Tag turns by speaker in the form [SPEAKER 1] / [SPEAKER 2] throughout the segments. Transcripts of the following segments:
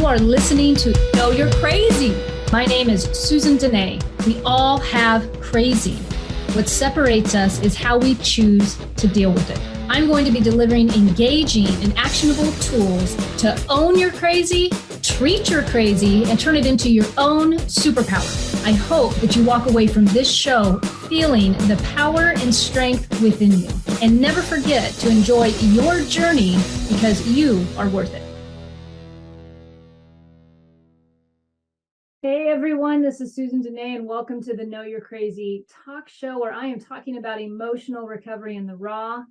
[SPEAKER 1] are listening to Know You're Crazy. My name is Susan Denee. We all have crazy. What separates us is how we choose to deal with it. I'm going to be delivering engaging and actionable tools to own your crazy, treat your crazy, and turn it into your own superpower. I hope that you walk away from this show feeling the power and strength within you. And never forget to enjoy your journey because you are worth it. Hey everyone, this is Susan Denee and welcome to the Know You're Crazy talk show where I am talking about emotional recovery in the raw.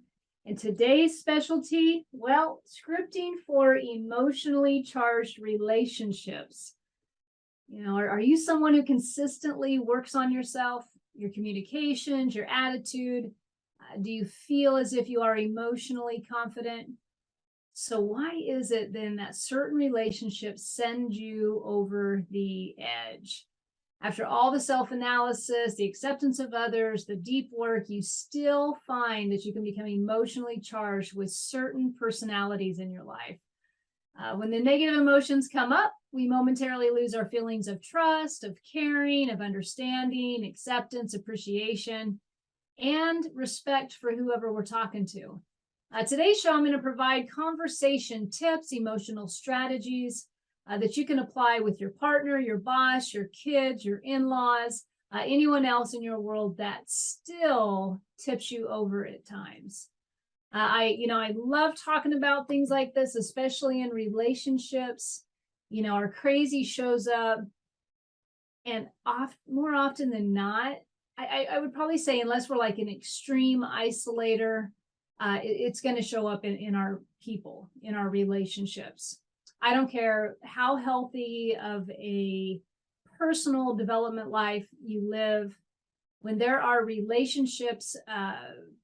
[SPEAKER 1] And today's specialty, well, scripting for emotionally charged relationships. You know, are you someone who consistently works on yourself, your communications, your attitude? Do you feel as if you are emotionally confident? So why is it then that certain relationships send you over the edge? After all the self-analysis, the acceptance of others, the deep work, you still find that you can become emotionally charged with certain personalities in your life. When the negative emotions come up, we momentarily lose our feelings of trust, of caring, of understanding, acceptance, appreciation, and respect for whoever we're talking to. Today's show, I'm going to provide conversation tips, emotional strategies that you can apply with your partner, your boss, your kids, your in-laws, anyone else in your world that still tips you over at times. I love talking about things like this, especially in relationships. You know, our crazy shows up, and more often than not, I would probably say, unless we're like an extreme isolator, it's going to show up in our people, in our relationships. I don't care how healthy of a personal development life you live, when there are relationships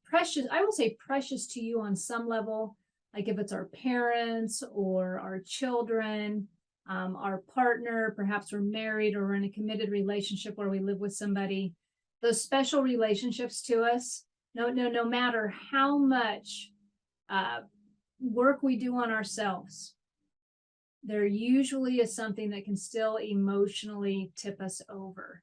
[SPEAKER 1] precious, I will say precious to you on some level, like if it's our parents or our children, our partner, perhaps we're married or we're in a committed relationship where we live with somebody, those special relationships to us, no matter how much work we do on ourselves, there usually is something that can still emotionally tip us over.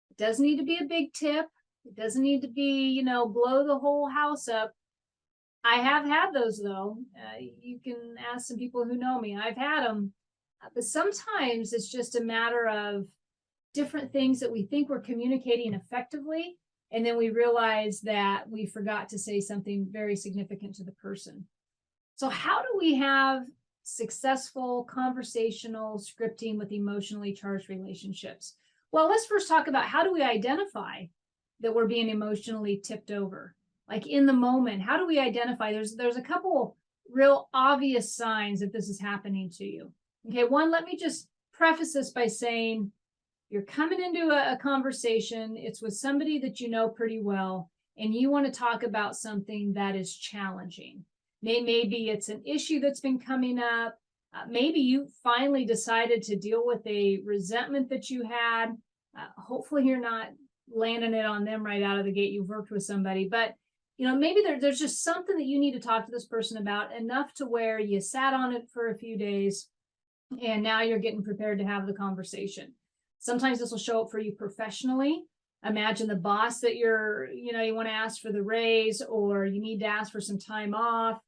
[SPEAKER 1] It doesn't need to be a big tip. It doesn't need to be, blow the whole house up. I have had those though. You can ask some people who know me. I've had them. But sometimes it's just a matter of different things that we think we're communicating effectively, and then we realize that we forgot to say something very significant to the person. So how do we have successful conversational scripting with emotionally charged relationships? Well, let's first talk about how do we identify that we're being emotionally tipped over? Like in the moment, how do we identify? There's a couple real obvious signs that this is happening to you. Okay, one, let me just preface this by saying, you're coming into a conversation, it's with somebody that you know pretty well, and you want to talk about something that is challenging. Maybe it's an issue that's been coming up. Maybe you finally decided to deal with a resentment that you had. Hopefully you're not landing it on them right out of the gate. You've worked with somebody, but maybe there's just something that you need to talk to this person about, enough to where you sat on it for a few days, and now you're getting prepared to have the conversation. Sometimes this will show up for you professionally. Imagine the boss that you want to ask for the raise, or you need to ask for some time off.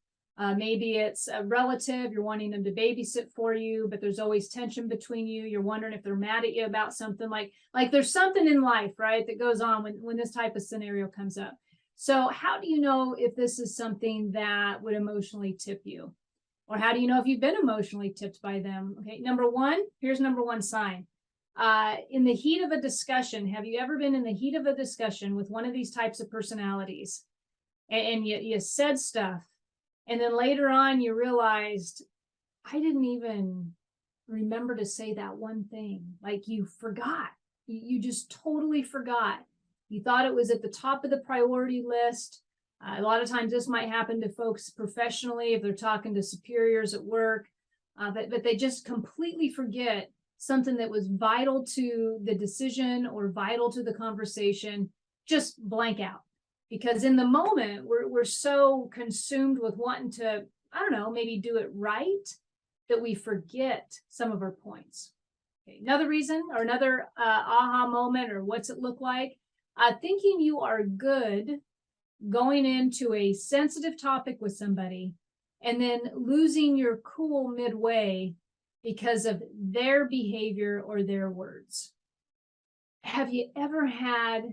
[SPEAKER 1] Maybe it's a relative, you're wanting them to babysit for you, but there's always tension between you. You're wondering if they're mad at you about something, like there's something in life, right, that goes on when this type of scenario comes up. So how do you know if this is something that would emotionally tip you? Or how do you know if you've been emotionally tipped by them? Okay, here's number one sign. In the heat of a discussion, have you ever been in the heat of a discussion with one of these types of personalities, and you said stuff, and then later on you realized, I didn't even remember to say that one thing. Like you forgot. You just totally forgot. You thought it was at the top of the priority list. A lot of times this might happen to folks professionally if they're talking to superiors at work, but they just completely forget something that was vital to the decision or vital to the conversation, just blank out. Because in the moment, we're so consumed with wanting to, maybe do it right, that we forget some of our points. Okay, another reason or another aha moment, or what's it look like? Thinking you are good going into a sensitive topic with somebody and then losing your cool midway because of their behavior or their words. Have you ever had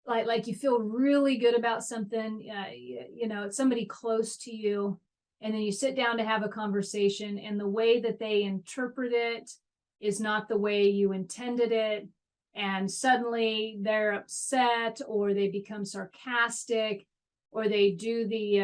[SPEAKER 1] like you feel really good about something, it's somebody close to you, and then you sit down to have a conversation, and the way that they interpret it is not the way you intended it, and suddenly they're upset, or they become sarcastic, or they do the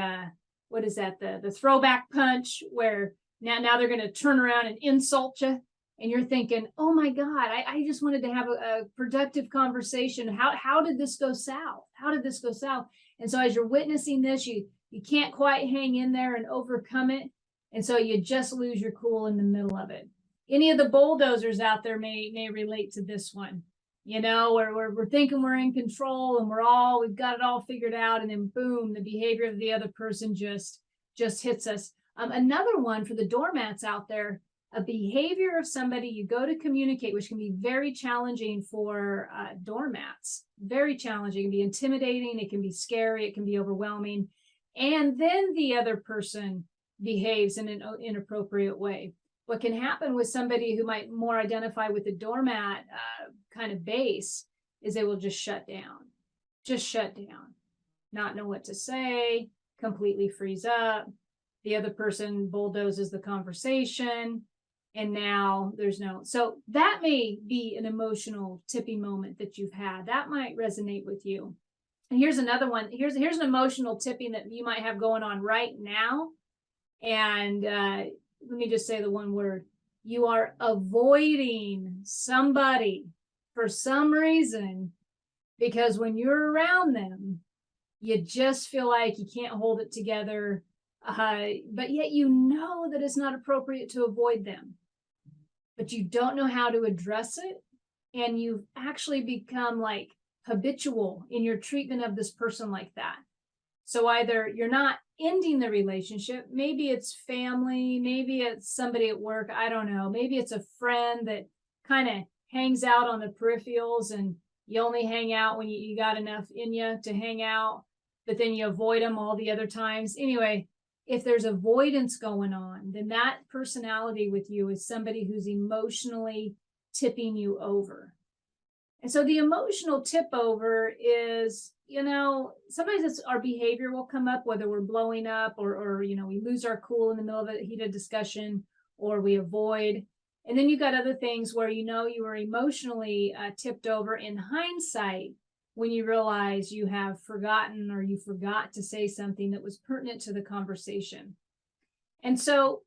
[SPEAKER 1] what is that, the throwback punch, where now they're going to turn around and insult you, and you're thinking, oh my God, I just wanted to have a productive conversation. How did this go south? How did this go south? And so as you're witnessing this, you can't quite hang in there and overcome it. And so you just lose your cool in the middle of it. Any of the bulldozers out there may relate to this one. Where we're thinking we're in control and we've got it all figured out, and then boom, the behavior of the other person just hits us. Another one for the doormats out there, a behavior of somebody you go to communicate, which can be very challenging for doormats, very challenging. It can be intimidating, it can be scary, it can be overwhelming. And then the other person behaves in an inappropriate way. What can happen with somebody who might more identify with the doormat kind of base is they will just shut down, not know what to say, completely freeze up. The other person bulldozes the conversation, and now so that may be an emotional tipping moment that you've had. That might resonate with you. And here's another one. Here's an emotional tipping that you might have going on right now. And let me just say the one word. You are avoiding somebody for some reason, because when you're around them, you just feel like you can't hold it together. But yet you know that it's not appropriate to avoid them, but you don't know how to address it. And you've actually become like habitual in your treatment of this person like that. So either you're not ending the relationship, maybe it's family, maybe it's somebody at work, I don't know, maybe it's a friend that kind of hangs out on the peripherals, and you only hang out when you got enough in you to hang out, but then you avoid them all the other times. Anyway, if there's avoidance going on, then that personality with you is somebody who's emotionally tipping you over. And so the emotional tip over is, sometimes it's our behavior will come up, whether we're blowing up or we lose our cool in the middle of a heated discussion, or we avoid. And then you've got other things where you were emotionally tipped over in hindsight, when you realize you have forgotten, or you forgot to say something that was pertinent to the conversation. And so,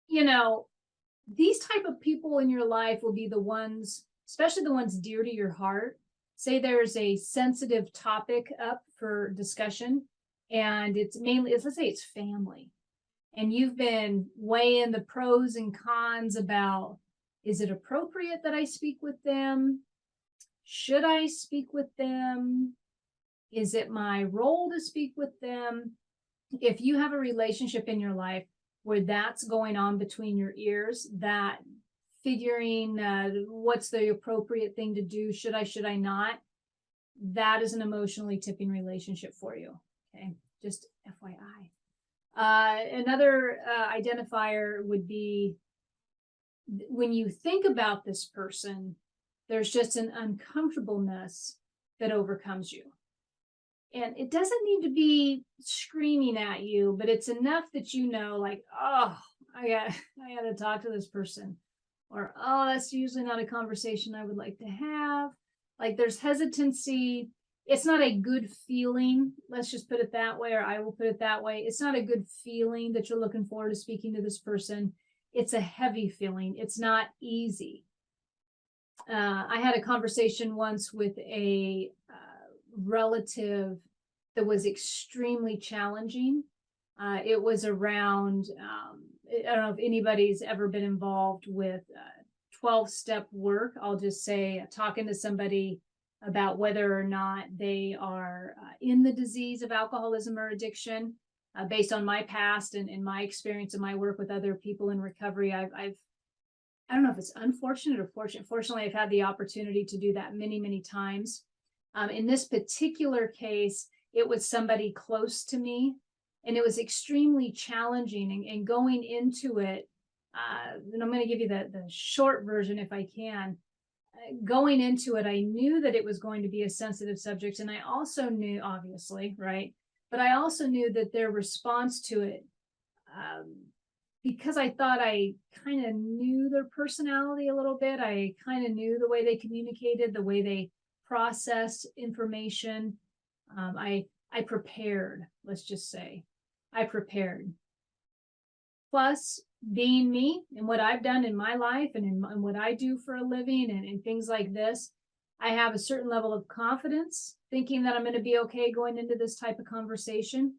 [SPEAKER 1] these type of people in your life will be the ones, especially the ones dear to your heart. Say there's a sensitive topic up for discussion, and let's say it's family, and you've been weighing the pros and cons about, is it appropriate that I speak with them? Should I speak with them? Is it my role to speak with them? If you have a relationship in your life where that's going on between your ears, that figuring what's the appropriate thing to do, should I not, that is an emotionally tipping relationship for you. Okay, just FYI. Another identifier would be when you think about this person, there's just an uncomfortableness that overcomes you. And it doesn't need to be screaming at you, but it's enough that like, oh, I got to talk to this person. Or, oh, that's usually not a conversation I would like to have. Like, there's hesitancy. It's not a good feeling. Let's just put it that way, or I will put it that way. It's not a good feeling that you're looking forward to speaking to this person. It's a heavy feeling. It's not easy. I had a conversation once with a relative that was extremely challenging. It was around, I don't know if anybody's ever been involved with 12-step work. I'll just say talking to somebody about whether or not they are in the disease of alcoholism or addiction. based on my past and my experience and my work with other people in recovery. I don't know if it's unfortunate or fortunate. Fortunately, I've had the opportunity to do that many, many times. In this particular case, it was somebody close to me, and it was extremely challenging. And going into it, and I'm going to give you the short version if I can. Going into it, I knew that it was going to be a sensitive subject, and I also knew, obviously, right? But I also knew that their response to it, because I thought I kind of knew their personality a little bit, I kind of knew the way they communicated, the way they processed information. I prepared, let's just say. I prepared. Plus, being me and what I've done in my life and in what I do for a living and things like this, I have a certain level of confidence thinking that I'm going to be okay going into this type of conversation.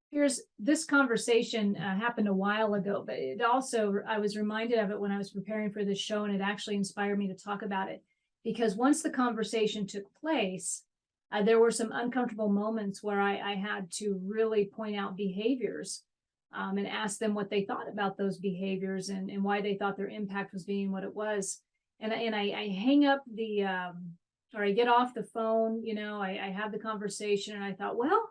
[SPEAKER 1] Here's this conversation happened a while ago, but it also, I was reminded of it when I was preparing for this show, and it actually inspired me to talk about it, because once the conversation took place, there were some uncomfortable moments where I had to really point out behaviors and ask them what they thought about those behaviors and why they thought their impact was being what it was. And I hang up or I get off the phone, I have the conversation, and I thought, well,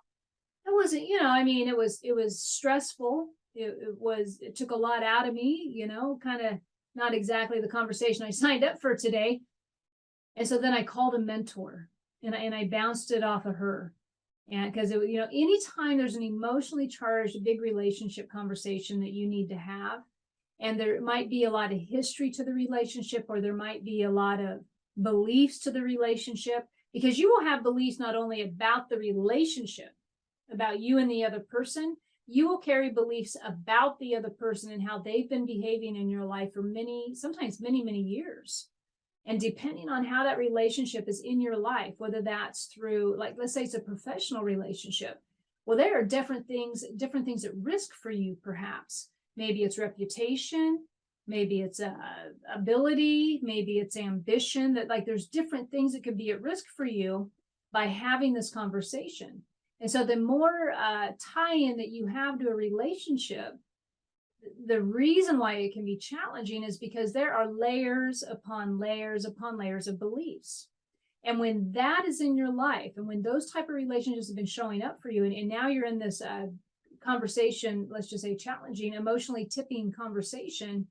[SPEAKER 1] that wasn't, it was stressful. It took a lot out of me, kind of not exactly the conversation I signed up for today. And so then I called a mentor and I bounced it off of her. And because anytime there's an emotionally charged big relationship conversation that you need to have, and there might be a lot of history to the relationship, or there might be a lot of beliefs to the relationship, because you will have beliefs not only about the relationship, about you and the other person, you will carry beliefs about the other person and how they've been behaving in your life for sometimes many, many years. And depending on how that relationship is in your life, whether that's through, like, let's say it's a professional relationship, well, there are different things at risk for you, perhaps. Maybe it's reputation, maybe it's ability, maybe it's ambition, that like there's different things that could be at risk for you by having this conversation. And so the more tie-in that you have to a relationship, the reason why it can be challenging is because there are layers upon layers upon layers of beliefs. And when that is in your life, and when those type of relationships have been showing up for you, and now you're in this conversation, let's just say challenging, emotionally tipping conversation,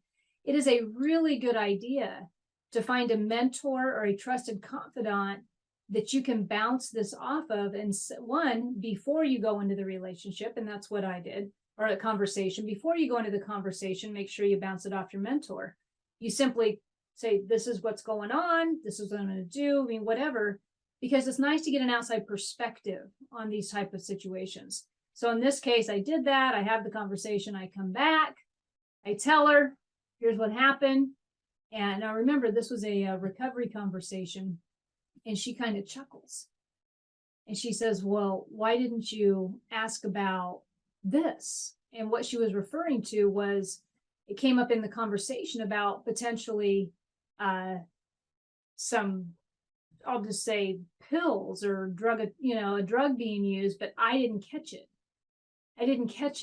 [SPEAKER 1] it is a really good idea to find a mentor or a trusted confidant that you can bounce this off of. And one, before you go into the relationship, and that's what I did, or a conversation, before you go into the conversation, make sure you bounce it off your mentor. You simply say, this is what's going on, this is what I'm going to do, whatever, because it's nice to get an outside perspective on these type of situations. So in this case, I did that. I have the conversation. I come back. I tell her, here's what happened. And now remember, this was a recovery conversation. And she kind of chuckles. And she says, well, why didn't you ask about this? And what she was referring to was, it came up in the conversation about potentially some, I'll just say, pills or drug, a drug being used, but I didn't catch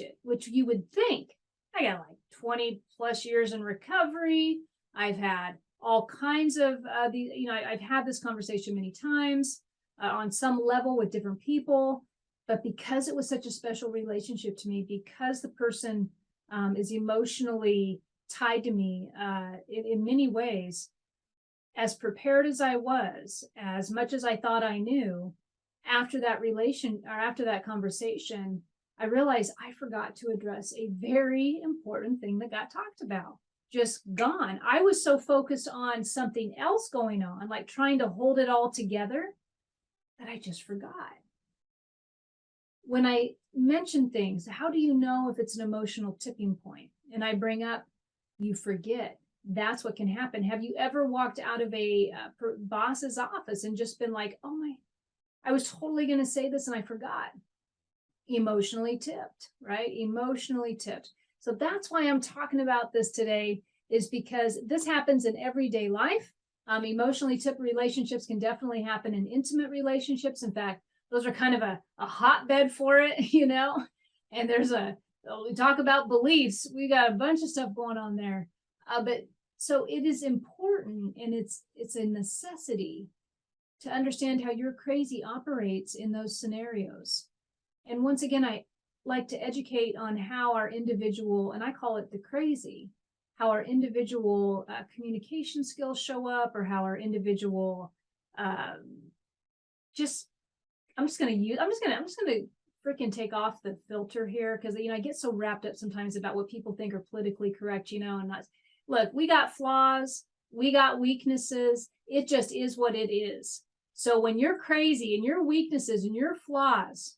[SPEAKER 1] it, which you would think. I got like 20 plus years in recovery. I've had all kinds of I've had this conversation many times on some level with different people, but because it was such a special relationship to me, because the person is emotionally tied to me in many ways, as prepared as I was, as much as I thought I knew, after that conversation, I realized I forgot to address a very important thing that got talked about. Just gone. I was so focused on something else going on, like trying to hold it all together, that I just forgot. When I mention things, how do you know if it's an emotional tipping point? And I bring up, you forget. That's what can happen. Have you ever walked out of a boss's office and just been like, oh my, I was totally going to say this and I forgot? Emotionally tipped, right? Emotionally tipped. So that's why I'm talking about this today, is because this happens in everyday life. Emotionally tipped relationships can definitely happen in intimate relationships. In fact, those are kind of a hotbed for it, and we talk about beliefs. We got a bunch of stuff going on there. But so it is important, and it's a necessity to understand how your crazy operates in those scenarios. And once again, I like to educate on how our individual, and I call it the crazy, how our individual communication skills show up, or how our individual I'm just gonna freaking take off the filter here, because I get so wrapped up sometimes about what people think are politically correct, and not. Look, we got flaws, we got weaknesses. It just is what it is. So when you're crazy and your weaknesses and your flaws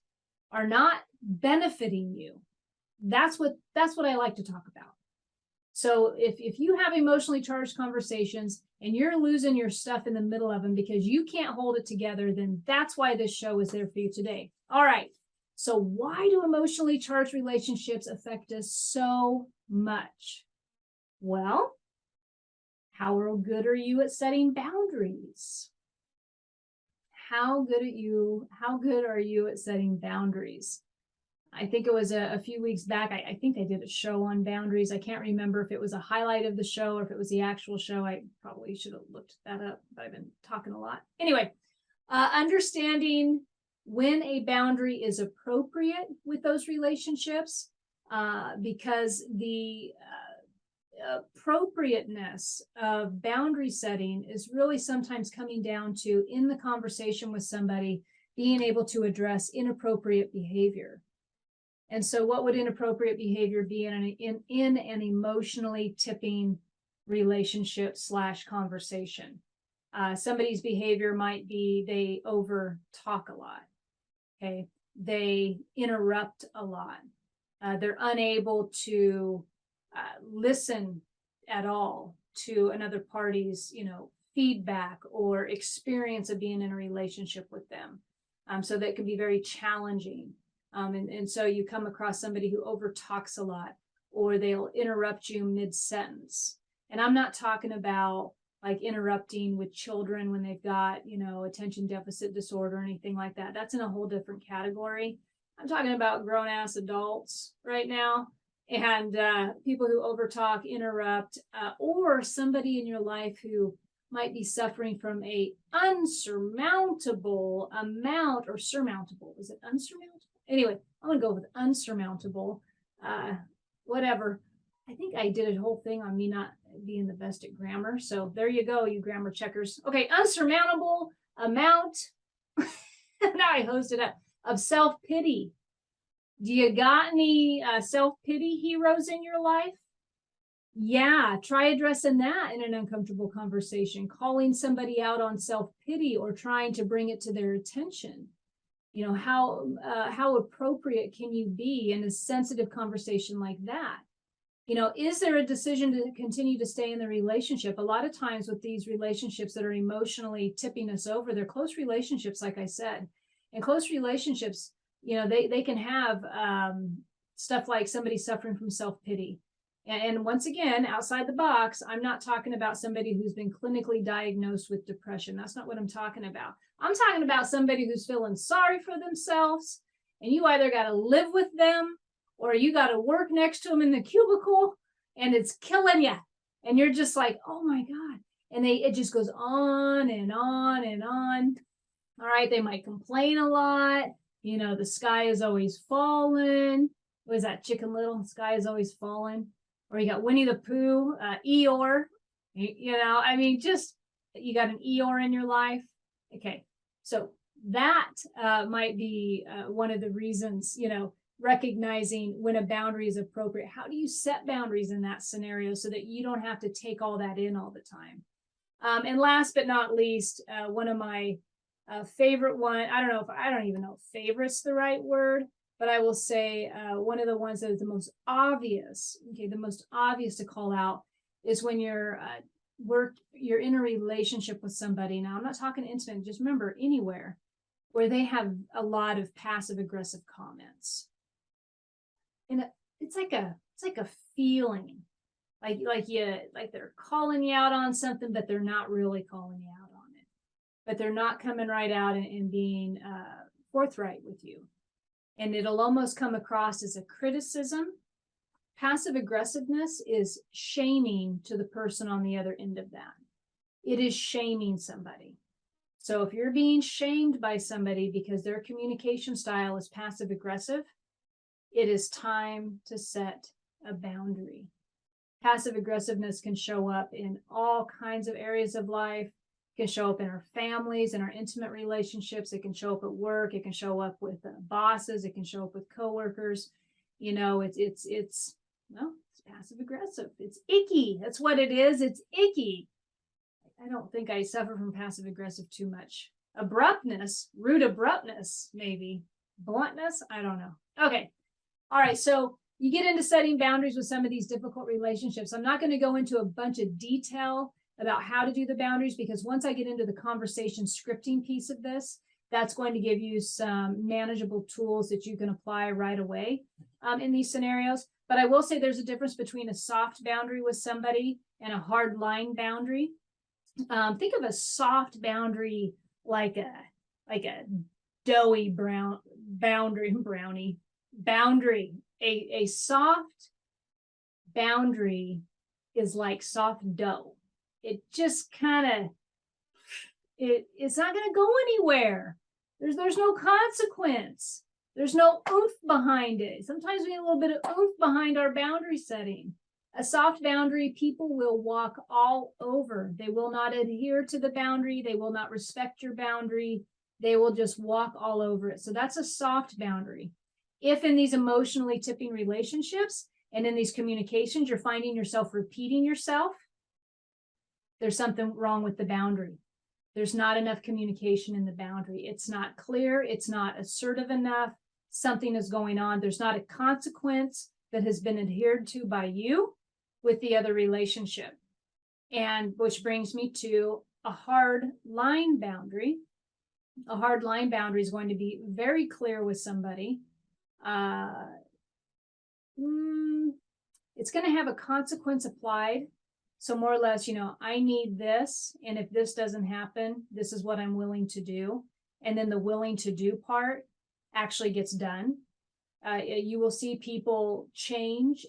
[SPEAKER 1] are not benefiting you, that's what I like to talk about. So if you have emotionally charged conversations and you're losing your stuff in the middle of them because you can't hold it together, then that's why this show is there for you today. All right. So why do emotionally charged relationships affect us so much? Well, how good are you at setting boundaries? How good are you at setting boundaries? I think it was a few weeks back. I think I did a show on boundaries. I can't remember if it was a highlight of the show or if it was the actual show. I probably should have looked that up, but I've been talking a lot. Anyway, understanding when a boundary is appropriate with those relationships, because the appropriateness of boundary setting is really sometimes coming down to, in the conversation with somebody, being able to address inappropriate behavior. And so what would inappropriate behavior be in an emotionally tipping relationship / conversation? Somebody's behavior might be they over talk a lot. Okay. They interrupt a lot. They're unable to listen at all to another party's, feedback or experience of being in a relationship with them. So that can be very challenging. And so you come across somebody who over talks a lot, or they'll interrupt you mid-sentence. And I'm not talking about like interrupting with children when they've got, attention deficit disorder or anything like that. That's in a whole different category. I'm talking about grown-ass adults right now, and people who overtalk, interrupt, or somebody in your life who might be suffering from a unsurmountable amount, or surmountable. Is it unsurmountable? Anyway, I'm going to go with unsurmountable, whatever. I think I did a whole thing on me not being the best at grammar. So there you go, you grammar checkers. Okay, unsurmountable amount. Now I hosted up of self-pity. Do you got any self-pity heroes in your life? Yeah, try addressing that in an uncomfortable conversation, calling somebody out on self-pity or trying to bring it to their attention. How appropriate can you be in a sensitive conversation like that? Is there a decision to continue to stay in the relationship? A lot of times with these relationships that are emotionally tipping us over, they're close relationships, like I said. And close relationships, they can have stuff like somebody suffering from self-pity. And once again, outside the box, I'm not talking about somebody who's been clinically diagnosed with depression. That's not what I'm talking about. I'm talking about somebody who's feeling sorry for themselves, and you either got to live with them or you got to work next to them in the cubicle, and it's killing you. And you're just like, oh my God. And it just goes on and on and on. All right. They might complain a lot. The sky is always falling. What is that? Chicken Little? The sky is always falling. Or you got Winnie the Pooh, Eeyore. Just you got an Eeyore in your life. Okay. So that might be one of the reasons, recognizing when a boundary is appropriate. How do you set boundaries in that scenario so that you don't have to take all that in all the time? And last but not least, one of my favorite one, I don't even know if favorite's the right word, but I will say one of the ones that is the most obvious to call out is when you're in a relationship with somebody. Now, I'm not talking intimate, just remember anywhere where they have a lot of passive aggressive comments. And it's like a feeling like they're calling you out on something, but they're not really calling you out on it. But they're not coming right out and being forthright with you. And it'll almost come across as a criticism. Passive aggressiveness is shaming to the person on the other end of that. It is shaming somebody. So if you're being shamed by somebody because their communication style is passive aggressive, it is time to set a boundary. Passive aggressiveness can show up in all kinds of areas of life. It can show up in our families, in our intimate relationships. It can show up at work. It can show up with bosses. It can show up with coworkers. You know, it's passive aggressive. It's icky. That's what it is. It's icky. I don't think I suffer from passive aggressive too much. Abruptness, rude abruptness, maybe. Bluntness, I don't know. Okay. All right. So you get into setting boundaries with some of these difficult relationships. I'm not going to go into a bunch of detail about how to do the boundaries, because once I get into the conversation scripting piece of this, that's going to give you some manageable tools that you can apply right away in these scenarios. But I will say there's a difference between a soft boundary with somebody and a hard line boundary. Think of a soft boundary like a doughy boundary. A soft boundary is like soft dough. It just kind of, it's not going to go anywhere. There's no consequence. There's no oomph behind it. Sometimes we need a little bit of oomph behind our boundary setting. A soft boundary, people will walk all over. They will not adhere to the boundary. They will not respect your boundary. They will just walk all over it. So that's a soft boundary. If in these emotionally tipping relationships and in these communications, you're finding yourself repeating yourself, there's something wrong with the boundary. There's not enough communication in the boundary. It's not clear. It's not assertive enough. Something is going on. There's not a consequence that has been adhered to by you with the other relationship. And which brings me to a hard line boundary. A hard line boundary is going to be very clear with somebody. It's going to have a consequence applied. So more or less, I need this. And if this doesn't happen, this is what I'm willing to do. And then the willing to do part actually gets done. You will see people change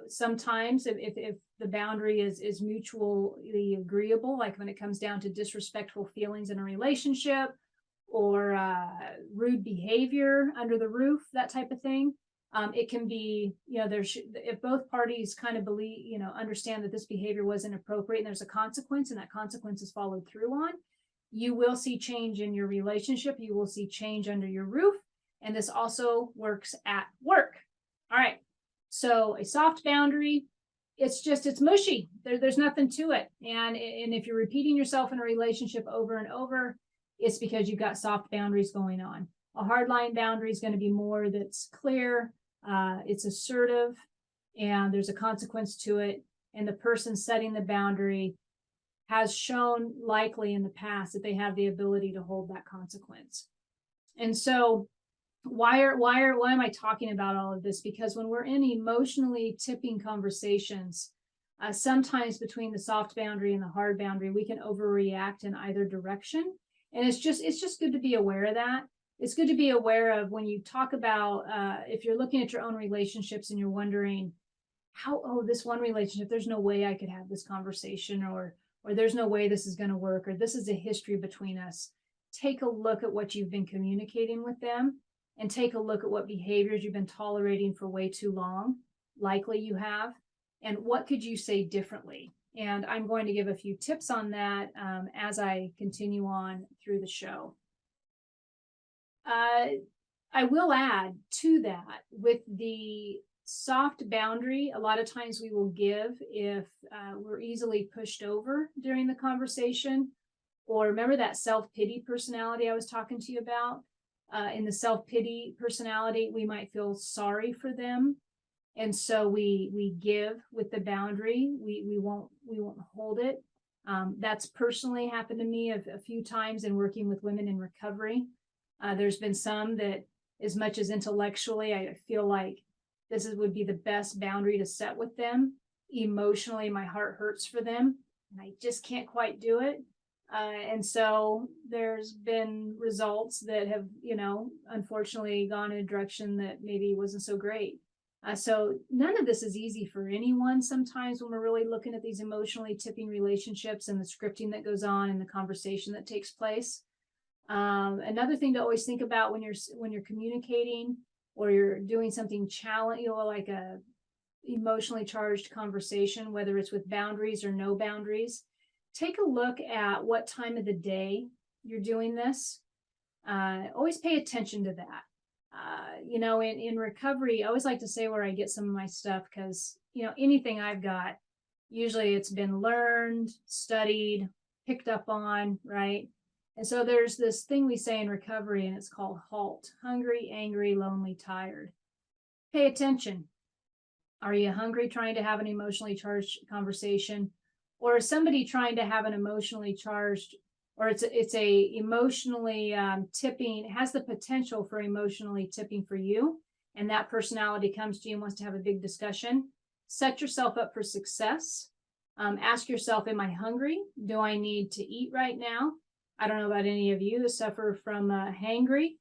[SPEAKER 1] sometimes if the boundary is mutually agreeable, like when it comes down to disrespectful feelings in a relationship or rude behavior under the roof, that type of thing. It can be, if both parties kind of believe, understand that this behavior wasn't appropriate and there's a consequence and that consequence is followed through on, you will see change in your relationship. You will see change under your roof. And this also works at work. All right. So a soft boundary, it's mushy. There's nothing to it. And if you're repeating yourself in a relationship over and over, it's because you've got soft boundaries going on. A hard line boundary is going to be more that's clear, it's assertive, and there's a consequence to it. And the person setting the boundary has shown likely in the past that they have the ability to hold that consequence. And so why am I talking about all of this? Because when we're in emotionally tipping conversations, sometimes between the soft boundary and the hard boundary, we can overreact in either direction. And it's just good to be aware of that. It's good to be aware of when you talk about, if you're looking at your own relationships and you're wondering this one relationship, there's no way I could have this conversation, or there's no way this is going to work, or this is a history between us. Take a look at what you've been communicating with them and take a look at what behaviors you've been tolerating for way too long. Likely you have. And what could you say differently? And I'm going to give a few tips on that as I continue on through the show. I will add to that with the soft boundary. A lot of times we will give if we're easily pushed over during the conversation. Or remember that self-pity personality I was talking to you about? In the self-pity personality, we might feel sorry for them. And so we give with the boundary. We won't hold it. That's personally happened to me a few times in working with women in recovery. There's been some that, as much as intellectually, I feel like this would be the best boundary to set with them. Emotionally, my heart hurts for them, and I just can't quite do it. And so there's been results that have, unfortunately gone in a direction that maybe wasn't so great. So none of this is easy for anyone sometimes when we're really looking at these emotionally tipping relationships and the scripting that goes on and the conversation that takes place. Another thing to always think about when you're communicating or you're doing something challenge, like a emotionally charged conversation, whether it's with boundaries or no boundaries, take a look at what time of the day you're doing this. Always pay attention to that. In recovery, I always like to say where I get some of my stuff because, anything I've got, usually it's been learned, studied, picked up on, right? And so there's this thing we say in recovery, and it's called HALT: hungry, angry, lonely, tired. Pay attention. Are you hungry, trying to have an emotionally charged conversation? Or is somebody trying to have an emotionally charged, or it's a emotionally tipping, has the potential for emotionally tipping for you, and that personality comes to you and wants to have a big discussion? Set yourself up for success. Ask yourself, am I hungry? Do I need to eat right now? I don't know about any of you that suffer from hangry,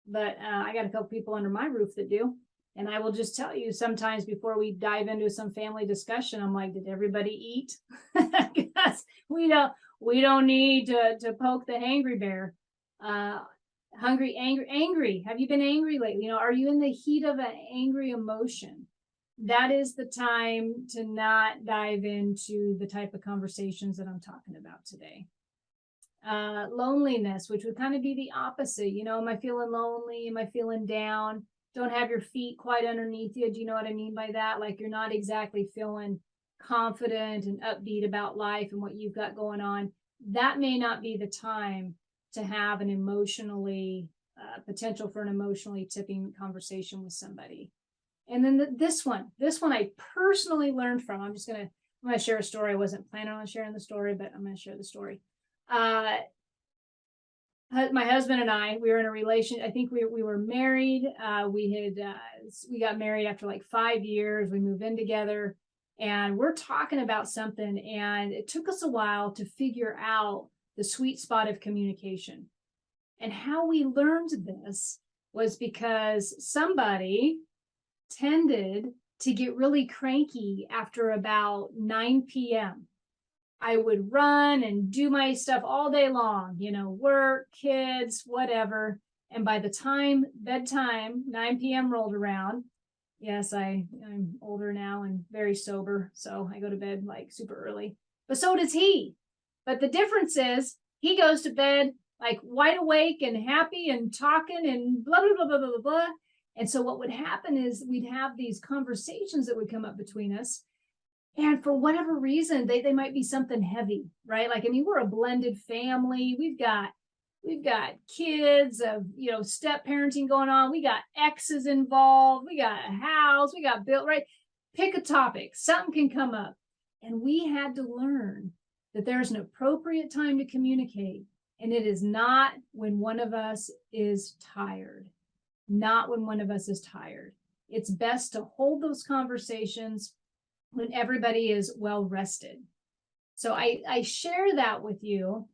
[SPEAKER 1] but I got a couple people under my roof that do. And I will just tell you, sometimes before we dive into some family discussion, I'm like, did everybody eat? Because we don't need to poke the hangry bear. Hungry, angry. Have you been angry lately? Are you in the heat of an angry emotion? That is the time to not dive into the type of conversations that I'm talking about today. Loneliness, which would kind of be the opposite. Am I feeling lonely? Am I feeling down? Don't have your feet quite underneath you. Do you know what I mean by that? Like you're not exactly feeling confident and upbeat about life and what you've got going on. That may not be the time to have an emotionally potential for an emotionally tipping conversation with somebody. And then this one I personally learned from. I'm going to share a story. I wasn't planning on sharing the story, but I'm going to share the story. My husband and I, we were in a relation. I think we were married. We got married after like 5 years. We moved in together, and we're talking about something. And it took us a while to figure out the sweet spot of communication. And how we learned this was because somebody tended to get really cranky after about 9 p.m. I would run and do my stuff all day long, work, kids, whatever. And by the time bedtime, 9 p.m. rolled around, yes, I'm older now and very sober, so I go to bed like super early. But so does he. But the difference is he goes to bed like wide awake and happy and talking and blah, blah, blah, blah, blah, blah. And so what would happen is we'd have these conversations that would come up between us. And for whatever reason, they might be something heavy, right? Like, we're a blended family. We've got kids of, step parenting going on. We got exes involved. We got a house. We got built, right? Pick a topic. Something can come up. And we had to learn that there's an appropriate time to communicate. And it is not when one of us is tired. Not when one of us is tired. It's best to hold those conversations when everybody is well rested. So I share that with you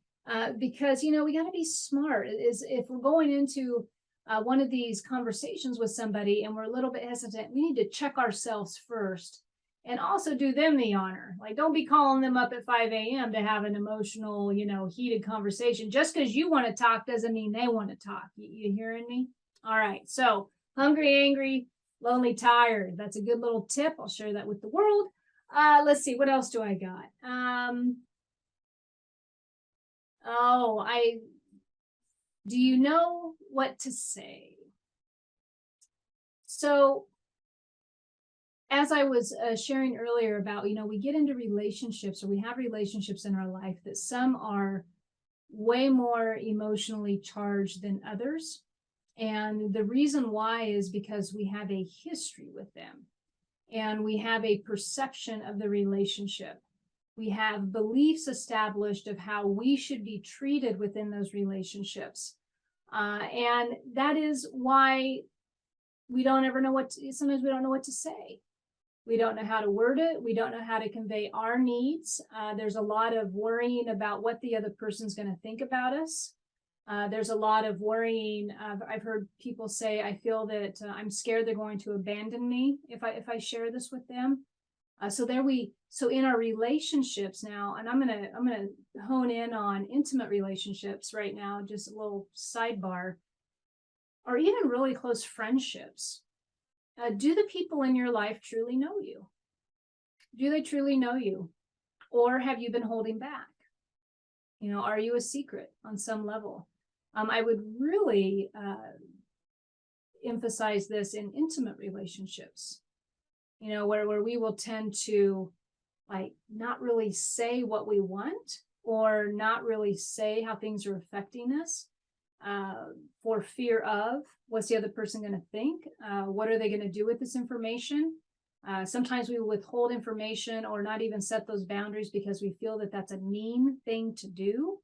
[SPEAKER 1] because, we got to be smart. If we're going into one of these conversations with somebody and we're a little bit hesitant, we need to check ourselves first and also do them the honor. Like, don't be calling them up at 5 a.m. to have an emotional, heated conversation. Just because you want to talk doesn't mean they want to talk. You hearing me? All right. So hungry, angry, lonely, tired. That's a good little tip. I'll share that with the world. Let's see, what else do I got? Do you know what to say? So as I was sharing earlier about, we get into relationships, or we have relationships in our life that some are way more emotionally charged than others. And the reason why is because we have a history with them. And we have a perception of the relationship. We have beliefs established of how we should be treated within those relationships. And that is why we don't ever know sometimes we don't know what to say. We don't know how to word it. We don't know how to convey our needs. There's a lot of worrying about what the other person's going to think about us. There's a lot of worrying. I've heard people say, I feel that I'm scared they're going to abandon me if I share this with them. So in our relationships now, and I'm gonna hone in on intimate relationships right now, just a little sidebar, or even really close friendships. Do the people in your life truly know you? Do they truly know you? Or have you been holding back? Are you a secret on some level? I would really emphasize this in intimate relationships, where we will tend to not really say what we want, or not really say how things are affecting us, for fear of what's the other person going to think? What are they going to do with this information? Sometimes we withhold information or not even set those boundaries because we feel that that's a mean thing to do,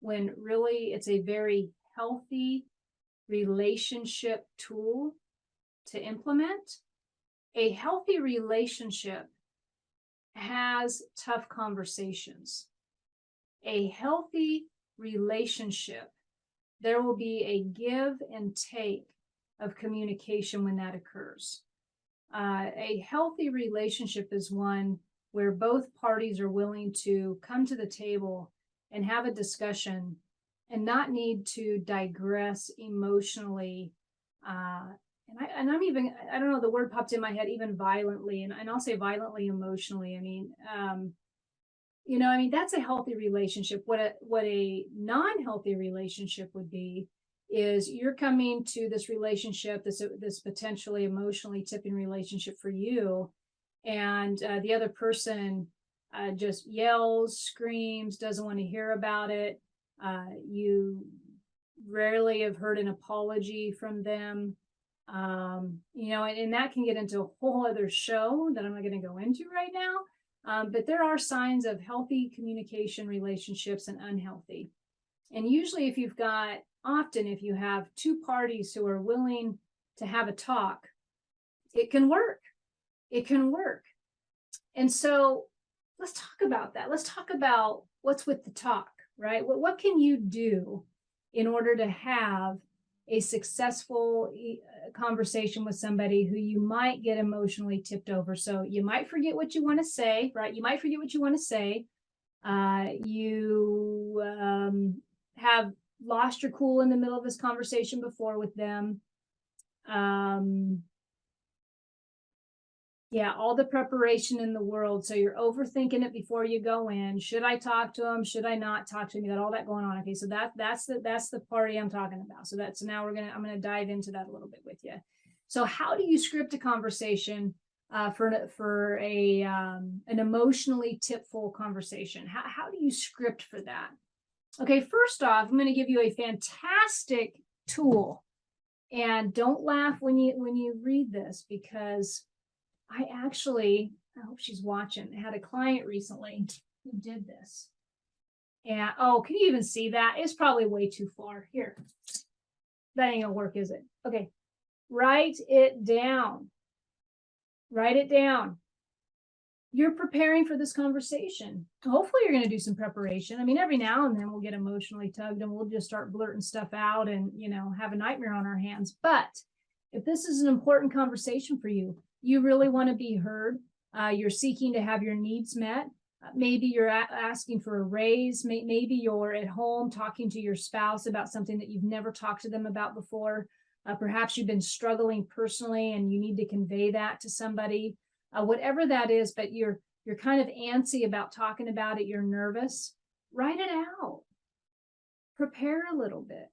[SPEAKER 1] when really it's a very healthy relationship tool to implement. A healthy relationship has tough conversations. A healthy relationship, there will be a give and take of communication when that occurs. A healthy relationship is one where both parties are willing to come to the table and have a discussion and not need to digress emotionally. I don't know, the word popped in my head, even violently, and I'll say violently emotionally. That's a healthy relationship. What a non-healthy relationship would be is you're coming to this relationship, this potentially emotionally tipping relationship for you, and the other person just yells, screams, doesn't want to hear about it. You rarely have heard an apology from them. And that can get into a whole other show that I'm not going to go into right now. But there are signs of healthy communication relationships and unhealthy. And usually if you have two parties who are willing to have a talk, it can work. It can work. And so let's talk about that. Let's talk about what's with the talk, right? What can you do in order to have a successful conversation with somebody who you might get emotionally tipped over? So you might forget what you want to say, right? You might forget what you want to say. You have lost your cool in the middle of this conversation before with them. All the preparation in the world. So you're overthinking it before you go in. Should I talk to them? Should I not talk to them? You got all that going on. Okay, so that's the party I'm talking about. So now I'm gonna dive into that a little bit with you. So how do you script a conversation for an emotionally tipful conversation? How do you script for that? Okay, first off, I'm going to give you a fantastic tool, and don't laugh when you read this, because I hope she's watching. I had a client recently who did this. And can you even see that? It's probably way too far. Here. That ain't gonna work, is it? Okay. Write it down. Write it down. You're preparing for this conversation. Hopefully you're going to do some preparation. Every now and then we'll get emotionally tugged and we'll just start blurting stuff out and, have a nightmare on our hands. But if this is an important conversation for you, you really want to be heard. You're seeking to have your needs met. Maybe you're asking for a raise. Maybe you're at home talking to your spouse about something that you've never talked to them about before. Perhaps you've been struggling personally and you need to convey that to somebody. Whatever that is, but you're kind of antsy about talking about it. You're nervous. Write it out. Prepare a little bit.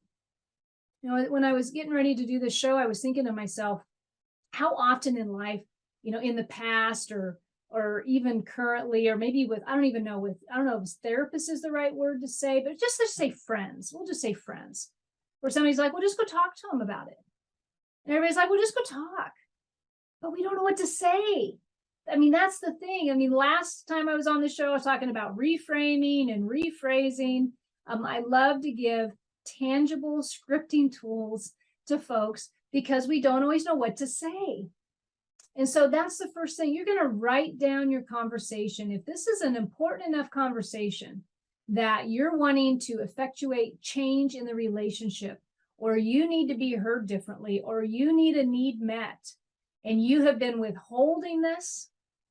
[SPEAKER 1] When I was getting ready to do this show, I was thinking to myself, how often in life, in the past or even currently, or maybe I don't know if therapist is the right word to say, but just to say friends. We'll just say friends. Where somebody's like, well, just go talk to them about it. And everybody's like, well, just go talk. But we don't know what to say. That's the thing. Last time I was on the show, I was talking about reframing and rephrasing. I love to give tangible scripting tools to folks because we don't always know what to say. And so that's the first thing. You're going to write down your conversation. If this is an important enough conversation that you're wanting to effectuate change in the relationship, or you need to be heard differently, or you need a need met, and you have been withholding this,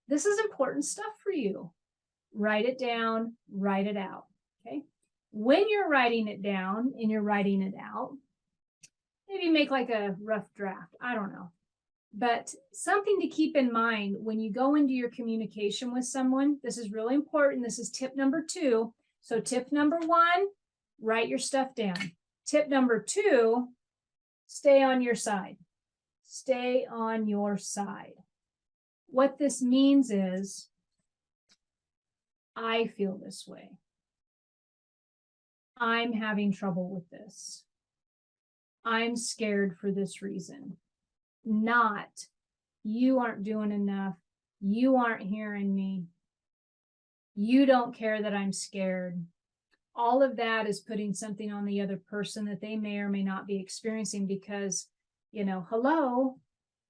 [SPEAKER 1] this is important stuff for you. Write it down, write it out. Okay. When you're writing it down and you're writing it out, maybe make like a rough draft. I don't know. But something to keep in mind when you go into your communication with someone, this is really important. This is tip number 2. So tip number 1, write your stuff down. Tip number 2, stay on your side. Stay on your side. What this means is, I feel this way. I'm having trouble with this. I'm scared for this reason. Not, you aren't doing enough. You aren't hearing me. You don't care that I'm scared. All of that is putting something on the other person that they may or may not be experiencing because, hello,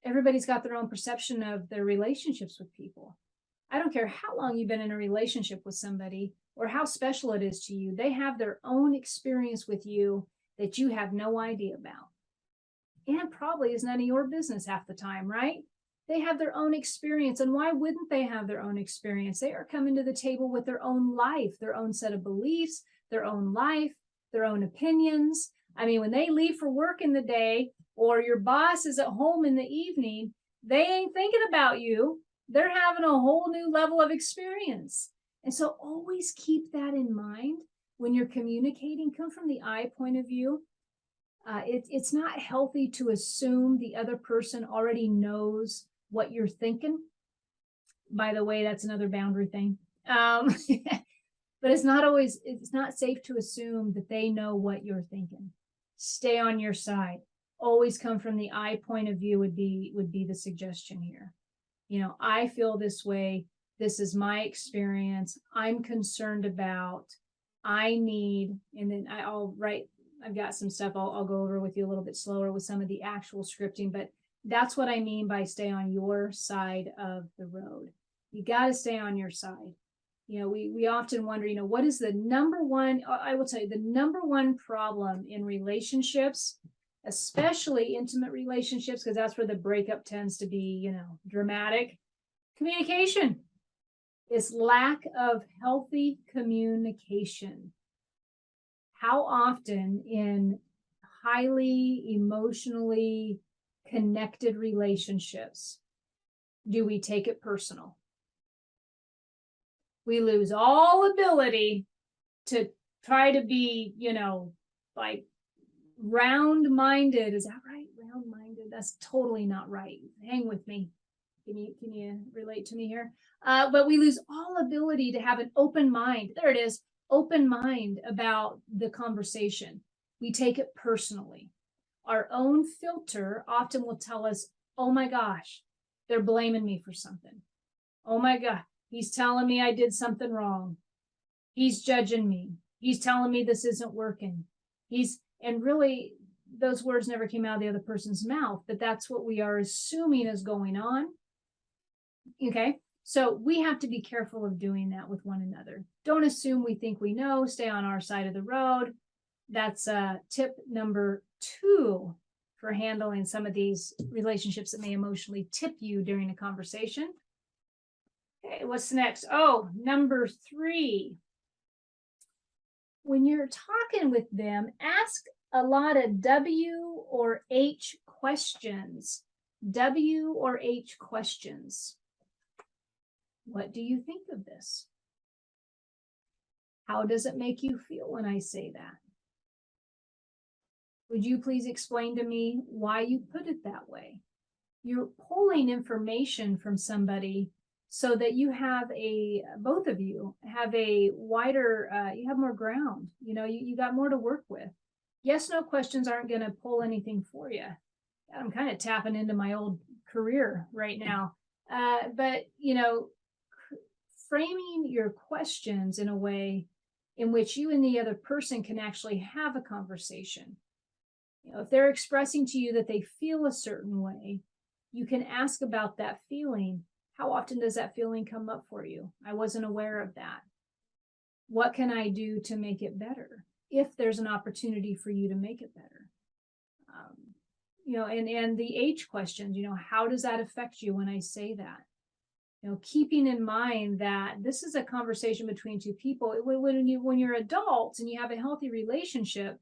[SPEAKER 1] everybody's got their own perception of their relationships with people. I don't care how long you've been in a relationship with somebody or how special it is to you. They have their own experience with you that you have no idea about. And probably is none of your business half the time, right? They have their own experience. And why wouldn't they have their own experience? They are coming to the table with their own life, their own set of beliefs, their own life, their own opinions. I mean, when they leave for work in the day or your boss is at home in the evening, they ain't thinking about you. They're having a whole new level of experience. And so always keep that in mind when you're communicating. Come from the I point of view. It's not healthy to assume the other person already knows what you're thinking. By the way, that's another boundary thing. But it's not safe to assume that they know what you're thinking. Stay on your side. Always come from the I point of view would be the suggestion here. I feel this way. This is my experience. I'm concerned about, I need, and then I've got some stuff I'll go over with you a little bit slower with some of the actual scripting, but that's what I mean by stay on your side of the road. You got to stay on your side. We often wonder, what is the number one, I will tell you, the number one problem in relationships, especially intimate relationships, because that's where the breakup tends to be, dramatic. Communication. It's lack of healthy communication. How often in highly emotionally connected relationships do we take it personal? We lose all ability to try to be, like round-minded. Is that right? Round-minded. That's totally not right. Hang with me. Can you relate to me here? But we lose all ability to have an open mind. There it is. Open mind about the conversation. We take it personally. Our own filter often will tell us, oh my gosh, they're blaming me for something. Oh my God, he's telling me I did something wrong. He's judging me. He's telling me this isn't working. And really, those words never came out of the other person's mouth, but that's what we are assuming is going on. Okay. So we have to be careful of doing that with one another. Don't assume we think we know. Stay on our side of the road. That's tip number 2 for handling some of these relationships that may emotionally tip you during a conversation. Okay, what's next? Oh, number 3. When you're talking with them, ask a lot of W or H questions. W or H questions. What do you think of this? How does it make you feel when I say that? Would you please explain to me why you put it that way? You're pulling information from somebody so that you have both of you have a wider, you have more ground. You got more to work with. Yes, no questions aren't going to pull anything for you. I'm kind of tapping into my old career right now. But, framing your questions in a way in which you and the other person can actually have a conversation. If they're expressing to you that they feel a certain way, You can ask about that feeling. How often does that feeling come up for you? I wasn't aware of that. What can I do to make it better? If there's an opportunity for you to make it better. And the H questions, how does that affect you when I say that? Keeping in mind that this is a conversation between two people. When you're adults and you have a healthy relationship,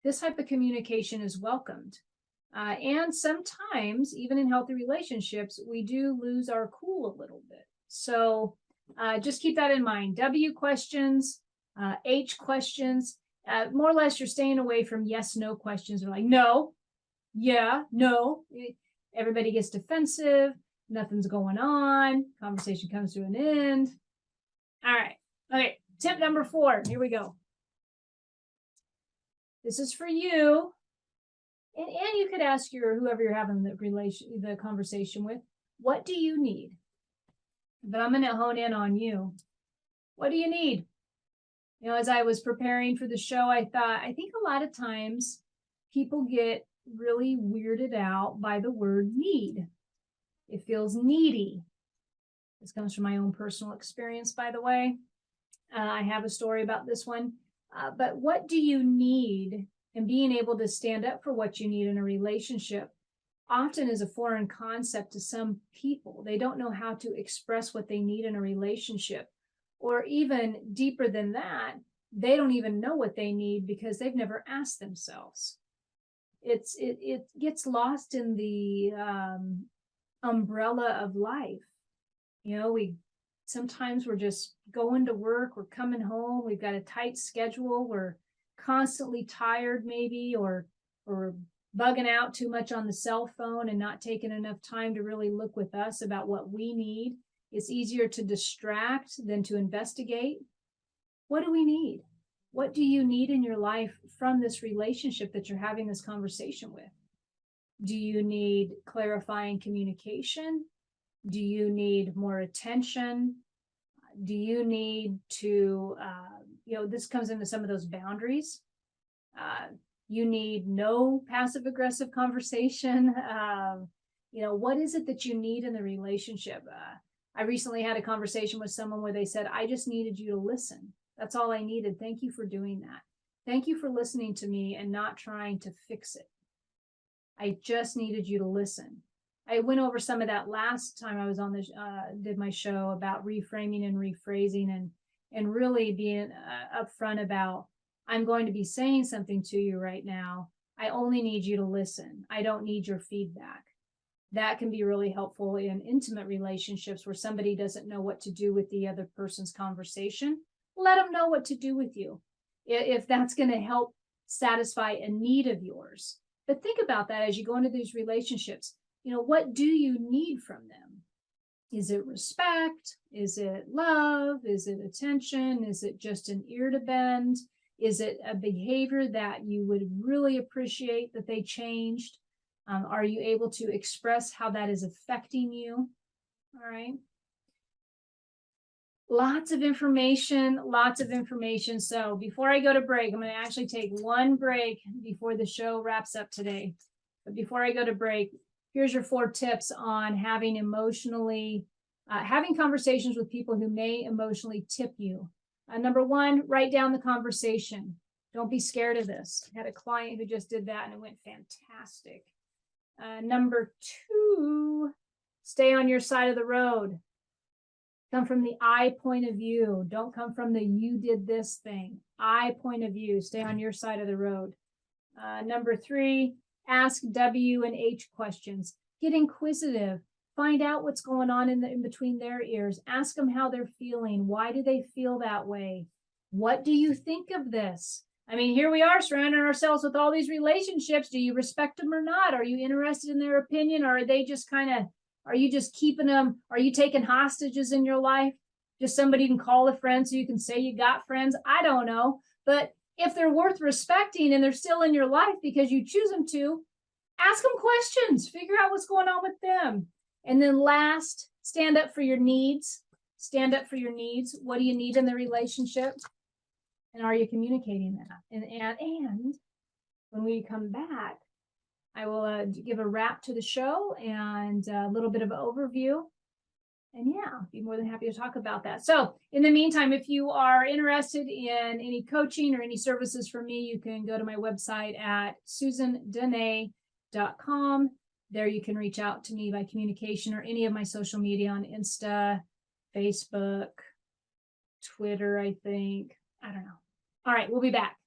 [SPEAKER 1] this type of communication is welcomed. And sometimes, even in healthy relationships, we do lose our cool a little bit. So just keep that in mind. W questions, H questions, more or less you're staying away from yes, no questions. They're like, no, yeah, no. Everybody gets defensive. Nothing's going on. Conversation comes to an end. All right. Okay. Tip number 4. Here we go. This is for you. And you could ask whoever you're having the conversation with, what do you need? But I'm going to hone in on you. What do you need? As I was preparing for the show, I think a lot of times people get really weirded out by the word need. It feels needy. This comes from my own personal experience, by the way. I have a story about this one. But what do you need? And being able to stand up for what you need in a relationship often is a foreign concept to some people. They don't know how to express what they need in a relationship. Or even deeper than that, they don't even know what they need because they've never asked themselves. It gets lost in the umbrella of life. Sometimes we're just going to work, we're coming home, we've got a tight schedule, we're constantly tired maybe, or bugging out too much on the cell phone and not taking enough time to really look with us about what we need. It's easier to distract than to investigate. What do we need? What do you need in your life from this relationship that you're having this conversation with? Do you need clarifying communication? Do you need more attention? Do you need to, this comes into some of those boundaries. You need no passive aggressive conversation. What is it that you need in the relationship? I recently had a conversation with someone where they said, I just needed you to listen. That's all I needed. Thank you for doing that. Thank you for listening to me and not trying to fix it. I just needed you to listen. I went over some of that last time I was on this, did my show about reframing and rephrasing and really being upfront about, I'm going to be saying something to you right now. I only need you to listen. I don't need your feedback. That can be really helpful in intimate relationships where somebody doesn't know what to do with the other person's conversation. Let them know what to do with you, if that's going to help satisfy a need of yours. But think about that as you go into these relationships. What do you need from them? Is it respect? Is it love? Is it attention? Is it just an ear to bend? Is it a behavior that you would really appreciate that they changed? Are you able to express how that is affecting you? All right. Lots of information. So before I go to break, I'm going to actually take one break before the show wraps up today. But before I go to break, here's your 4 tips on having conversations with people who may emotionally tip you. Number 1, write down the conversation. Don't be scared of this. I had a client who just did that and it went fantastic. Number 2, stay on your side of the road. Come from the I point of view. Don't come from the you did this thing. I point of view. Stay on your side of the road. Number 3, ask W and H questions. Get inquisitive. Find out what's going on in between their ears. Ask them how they're feeling. Why do they feel that way? What do you think of this? I mean, here we are surrounding ourselves with all these relationships. Do you respect them or not? Are you interested in their opinion? Or are they just are you just keeping them? Are you taking hostages in your life? Just somebody you can call a friend so you can say you got friends? I don't know. But if they're worth respecting and they're still in your life because you choose them to, ask them questions. Figure out what's going on with them. And then last, stand up for your needs. Stand up for your needs. What do you need in the relationship? And are you communicating that? And when we come back, I will give a wrap to the show and a little bit of an overview. And yeah, be more than happy to talk about that. So in the meantime, if you are interested in any coaching or any services from me, you can go to my website at susandenee.com. There you can reach out to me by communication or any of my social media on Insta, Facebook, Twitter, I think. I don't know. All right, we'll be back.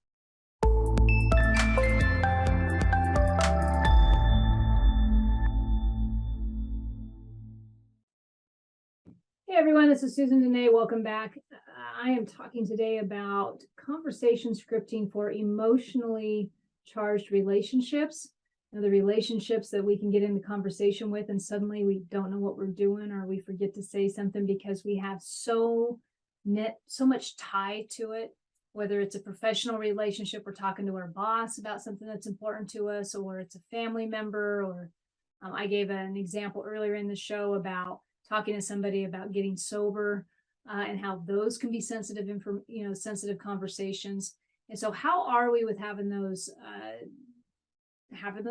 [SPEAKER 1] Hey everyone, this is Susan Denee. Welcome back. I am talking today about conversation scripting for emotionally charged relationships. The relationships that we can get into conversation with and suddenly we don't know what we're doing, or we forget to say something because we have so much tie to it. Whether it's a professional relationship, we're talking to our boss about something that's important to us, or it's a family member, or I gave an example earlier in the show about talking to somebody about getting sober and how those can be sensitive conversations. And so how are we with having those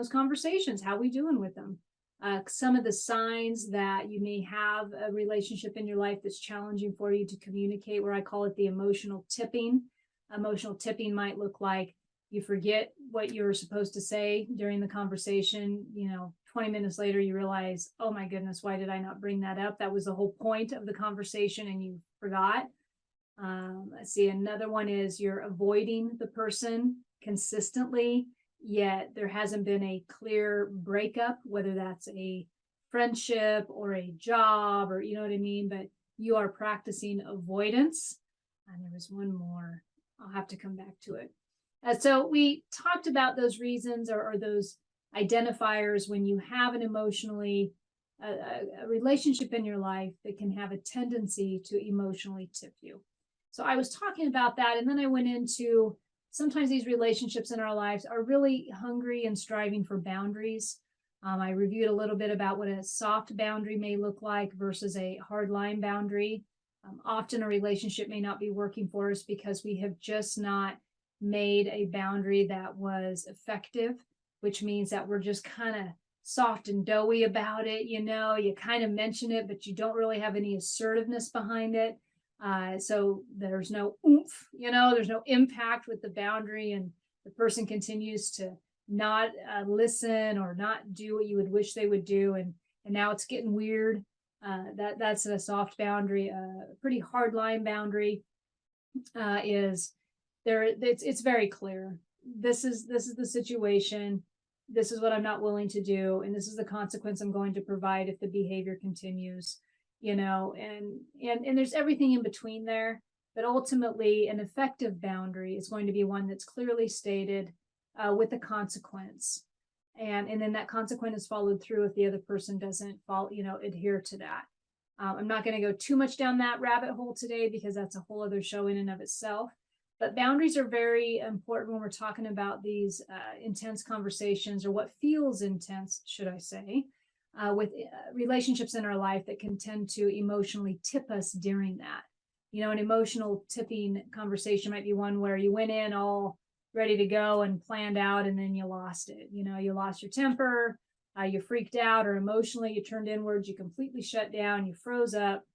[SPEAKER 1] conversations? How are we doing with them? Some of the signs that you may have a relationship in your life that's challenging for you to communicate, where I call it the emotional tipping. Emotional tipping might look like you forget what you were supposed to say during the conversation. 20 minutes later, you realize, oh my goodness, why did I not bring that up? That was the whole point of the conversation and you forgot. Let's see, another one is you're avoiding the person consistently, yet there hasn't been a clear breakup, whether that's a friendship or a job, or you know what I mean, but you are practicing avoidance. And there was one more. I'll have to come back to it. So we talked about those reasons or those identifiers when you have an emotionally a relationship in your life that can have a tendency to emotionally tip you. So I was talking about that, and then I went into sometimes these relationships in our lives are really hungry and striving for boundaries. I reviewed a little bit about what a soft boundary may look like versus a hard line boundary. Often a relationship may not be working for us because we have just not made a boundary that was effective, which means that we're just kind of soft and doughy about it. You kind of mention it, but you don't really have any assertiveness behind it. So there's no oomph, there's no impact with the boundary, and the person continues to not listen or not do what you would wish they would do. And now it's getting weird. That's a soft boundary. A pretty hard line boundary is there. It's very clear. This is the situation. This is what I'm not willing to do, and this is the consequence I'm going to provide if the behavior continues. And there's everything in between there. But ultimately, an effective boundary is going to be one that's clearly stated with a consequence. And then that consequence is followed through if the other person doesn't adhere to that. I'm not going to go too much down that rabbit hole today because that's a whole other show in and of itself. But boundaries are very important when we're talking about these intense conversations, or what feels intense, should I say, with relationships in our life that can tend to emotionally tip us during that. An emotional tipping conversation might be one where you went in all ready to go and planned out, and then you lost it. You lost your temper, you freaked out, or emotionally you turned inwards, you completely shut down, you froze up.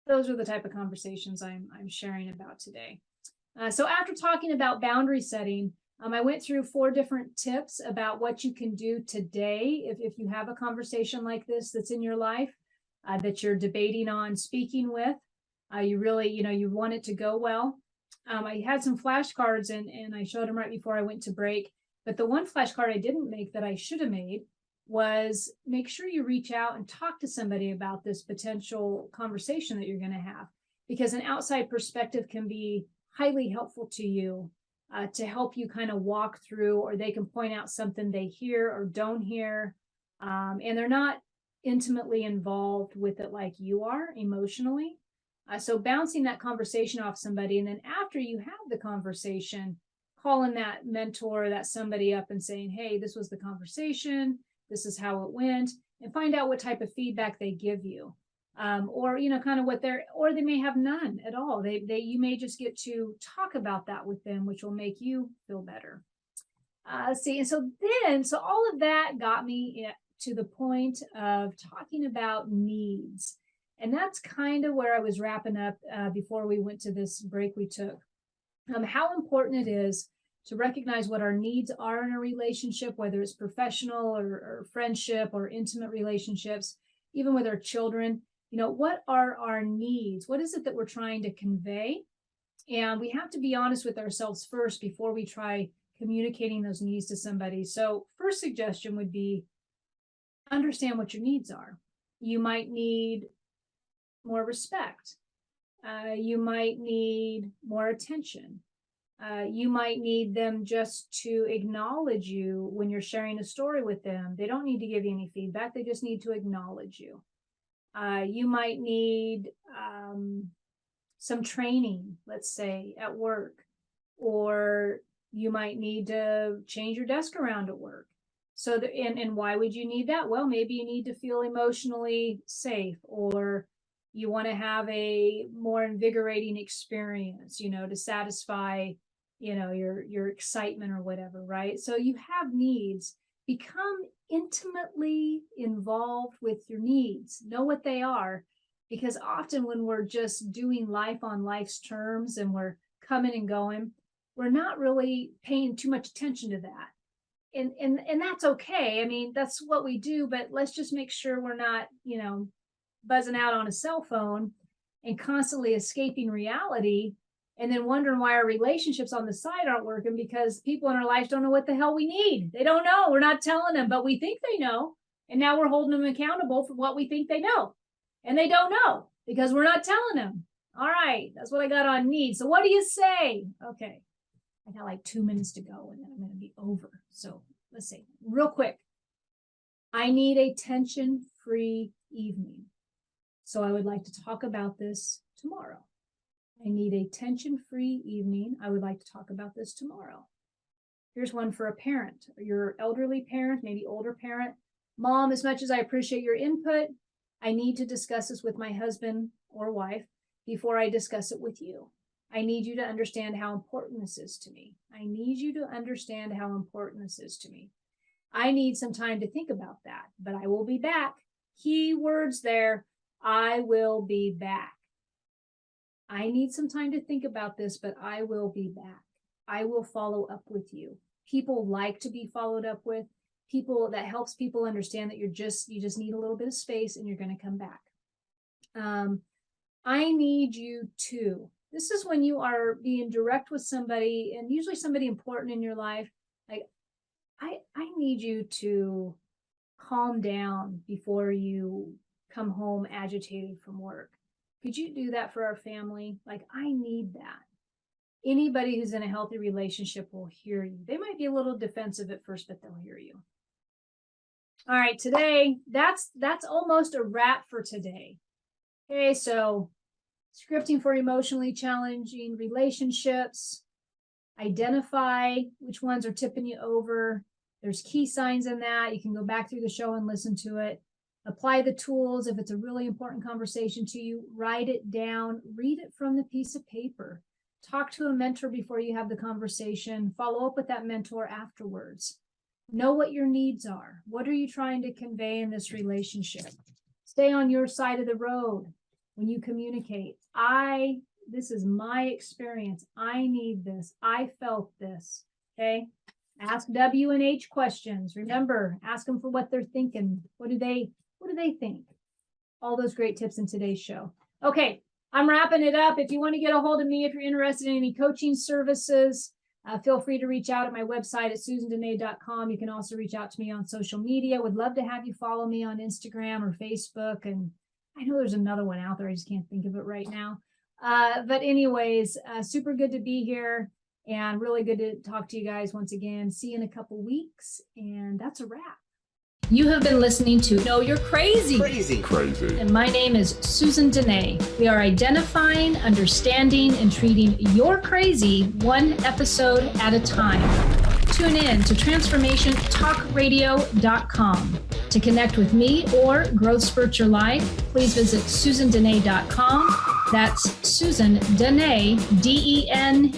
[SPEAKER 1] Those are the type of conversations I'm sharing about today. So after talking about boundary setting, I went through 4 different tips about what you can do today if you have a conversation like this that's in your life, that you're debating on speaking with. You really, you want it to go well. I had some flashcards and I showed them right before I went to break. But the one flashcard I didn't make that I should have made was make sure you reach out and talk to somebody about this potential conversation that you're going to have, because an outside perspective can be highly helpful to you to help you kind of walk through, or they can point out something they hear or don't hear. And they're not intimately involved with it like you are emotionally. So bouncing that conversation off somebody, and then after you have the conversation, calling that mentor, that somebody up and saying, hey, this was the conversation, this is how it went, and find out what type of feedback they give you. Or kind of or they may have none at all. You may just get to talk about that with them, which will make you feel better. So all of that got me to the point of talking about needs. And that's kind of where I was wrapping up before we went to this break we took. How important it is to recognize what our needs are in a relationship, whether it's professional or friendship or intimate relationships, even with our children. What are our needs? What is it that we're trying to convey? And we have to be honest with ourselves first before we try communicating those needs to somebody. So first suggestion would be understand what your needs are. You might need more respect. You might need more attention. You might need them just to acknowledge you when you're sharing a story with them. They don't need to give you any feedback. They just need to acknowledge you. You might need some training, let's say, at work, or you might need to change your desk around at work. So, and why would you need that? Well, maybe you need to feel emotionally safe, or you want to have a more invigorating experience, to satisfy, your excitement or whatever, right? So you have needs. Become intimately involved with your needs. Know what they are, because often when we're just doing life on life's terms and we're coming and going, we're not really paying too much attention to that. And that's okay. I mean, that's what we do, but let's just make sure we're not, buzzing out on a cell phone and constantly escaping reality and then wondering why our relationships on the side aren't working, because people in our lives don't know what the hell we need. They don't know. We're not telling them, but we think they know. And now we're holding them accountable for what we think they know. And they don't know because we're not telling them. All right. That's what I got on needs. So what do you say? Okay. I got like 2 minutes to go and then I'm going to be over. So let's see, real quick. I need a tension-free evening. So I would like to talk about this tomorrow. I need a tension-free evening. I would like to talk about this tomorrow. Here's one for a parent, your elderly parent, maybe older parent. Mom, as much as I appreciate your input, I need to discuss this with my husband or wife before I discuss it with you. I need you to understand how important this is to me. I need you to understand how important this is to me. I need some time to think about that, but I will be back. Key words there. I will be back. I need some time to think about this, but I will be back. I will follow up with you. People like to be followed up with. People, that helps people understand that you just need a little bit of space and you're going to come back. I need you to. This is when you are being direct with somebody, and usually somebody important in your life. Like, I need you to calm down before you come home agitated from work. Could you do that for our family? Like, I need that. Anybody who's in a healthy relationship will hear you. They might be a little defensive at first, but they'll hear you. All right, today, that's almost a wrap for today. Okay, so scripting for emotionally challenging relationships. Identify which ones are tipping you over. There's key signs in that. You can go back through the show and listen to it. Apply the tools. If it's a really important conversation to you, write it down, read it from the piece of paper. Talk to a mentor before you have the conversation. Follow up with that mentor afterwards. Know what your needs are. What are you trying to convey in this relationship? Stay on your side of the road when you communicate. This is my experience. I need this. I felt this. Okay. Ask W and H questions. Remember, ask them for what they're thinking. What do they think? All those great tips in today's show. Okay, I'm wrapping it up. If you want to get a hold of me, if you're interested in any coaching services, feel free to reach out at my website at susandenee.com. You can also reach out to me on social media. Would love to have you follow me on Instagram or Facebook. And I know there's another one out there. I just can't think of it right now. But anyways, super good to be here and really good to talk to you guys once again. See you in a couple weeks. And that's a wrap. You have been listening to Know You're Crazy. Crazy. And my name is Susan Denee. We are identifying, understanding, and treating your crazy one episode at a time. Tune in to transformationtalkradio.com. To connect with me or Growth Spurt Your Life, please visit susandenee.com. That's Susan Denee, DENEE.com.